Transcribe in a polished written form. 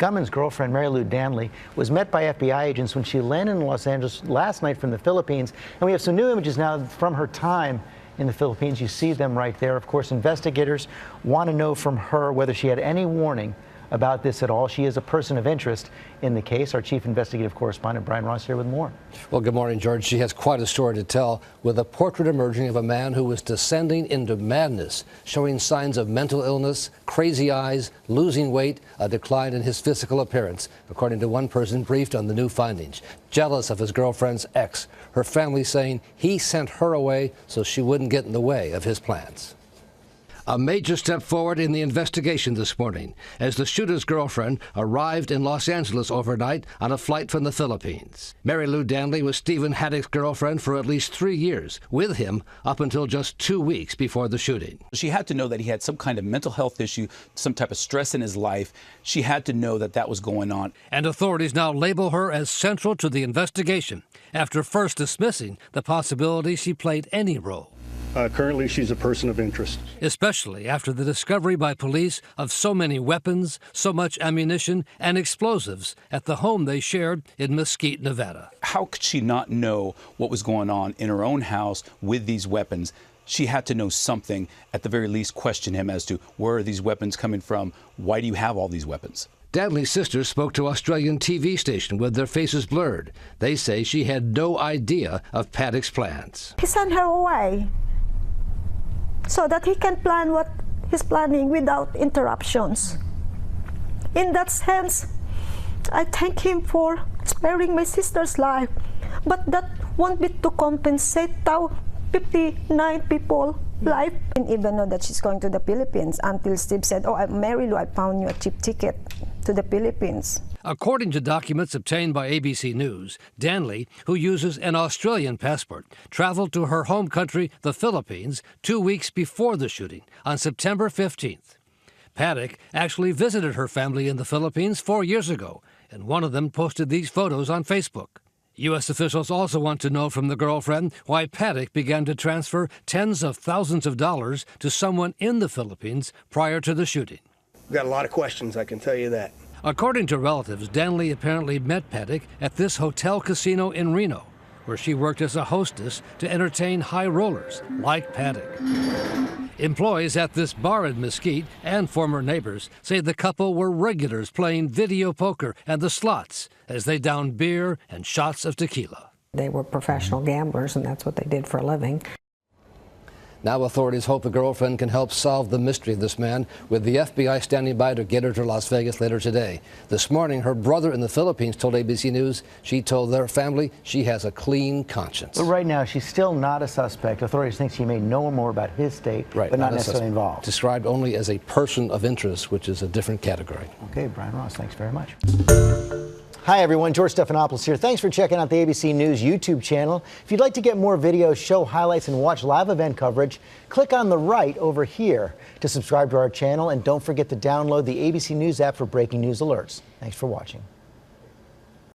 gunman's girlfriend, Marilou Danley, was met by FBI agents when she landed in Los Angeles last night from the Philippines. And we have some new images now from her time in the Philippines. You see them right there. Of course, investigators want to know from her whether she had any warning about this at all. She is a person of interest in the case. Our chief investigative correspondent, Brian Ross, here with more. Well, good morning, George. She has quite a story to tell, with a portrait emerging of a man who was descending into madness, showing signs of mental illness, crazy eyes, losing weight, a decline in his physical appearance, according to one person briefed on the new findings. Jealous of his girlfriend's ex, her family saying he sent her away so she wouldn't get in the way of his plans. A major step forward in the investigation this morning as the shooter's girlfriend arrived in Los Angeles overnight on a flight from the Philippines. Marilou Danley was Stephen Paddock's girlfriend for at least 3 years, with him up until just 2 weeks before the shooting. She had to know that he had some kind of mental health issue, some type of stress in his life. She had to know that that was going on. And authorities now label her as central to the investigation after first dismissing the possibility she played any role. Currently, she's a person of interest. Especially after the discovery by police of so many weapons, so much ammunition, and explosives at the home they shared in Mesquite, Nevada. How could she not know what was going on in her own house with these weapons? She had to know something, at the very least question him as to where are these weapons coming from? Why do you have all these weapons? Danley's sisters spoke to Australian TV station with their faces blurred. They say she had no idea of Paddock's plans. He sent her away so that he can plan what he's planning without interruptions. In that sense, I thank him for sparing my sister's life, but that won't be to compensate 59 people's life. I didn't even know that she's going to the Philippines until Steve said, "Oh, Marilou, I found you a cheap ticket to the Philippines." According to documents obtained by ABC News, Danley, who uses an Australian passport, traveled to her home country, the Philippines, 2 weeks before the shooting, on September 15th. Paddock actually visited her family in the Philippines 4 years ago, and one of them posted these photos on Facebook. U.S. officials also want to know from the girlfriend why Paddock began to transfer tens of thousands of dollars to someone in the Philippines prior to the shooting. We've got a lot of questions, I can tell you that. According to relatives, Danley apparently met Paddock at this hotel casino in Reno, where she worked as a hostess to entertain high rollers like Paddock. Employees at this bar in Mesquite and former neighbors say the couple were regulars playing video poker and the slots as they downed beer and shots of tequila. They were professional gamblers, and that's what they did for a living. Now authorities hope the girlfriend can help solve the mystery of this man, with the FBI standing by to get her to Las Vegas later today. This morning, her brother in the Philippines told ABC News she told their family she has a clean conscience. But right now, she's still not a suspect. Authorities think she may know more about his state, but not necessarily involved. Described only as a person of interest, which is a different category. Okay, Brian Ross, thanks very much. Hi, everyone. George Stephanopoulos here. Thanks for checking out the ABC News YouTube channel. If you'd like to get more videos, show highlights, and watch live event coverage, click on the right over here to subscribe to our channel. And don't forget to download the ABC News app for breaking news alerts. Thanks for watching.